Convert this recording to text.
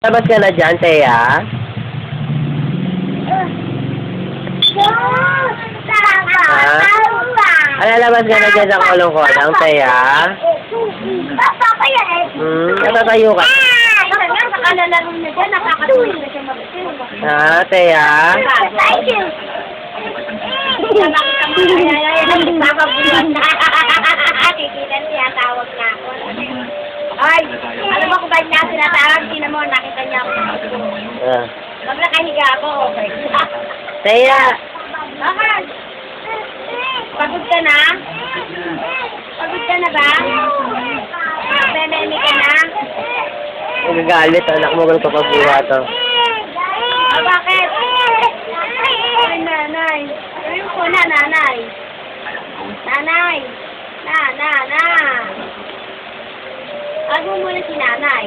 Labas ka na dyan, Thea. Alalabas ka na dyan sa kulong-kulang, Thea. Natatayo ka. Nakalalaro na dyan, nakakatuloy na siya mag-film. Ha, Thea? Thank you. Titilan siya, tawag na ako. Ay, alam mo kung ba't niya sinatawag, sino mo, nakita niya ako. Pag nakahiga ako, okay. Thea! Bakit? Pagod ka na? Pagod ka na ba? Meme ka na? Nagagalit, anak mo, kung kapag-buha to. Ah, bakit? Ay, nanay. Sabi mo na, nanay. Nanay. Na. Ano mo muna si nanay?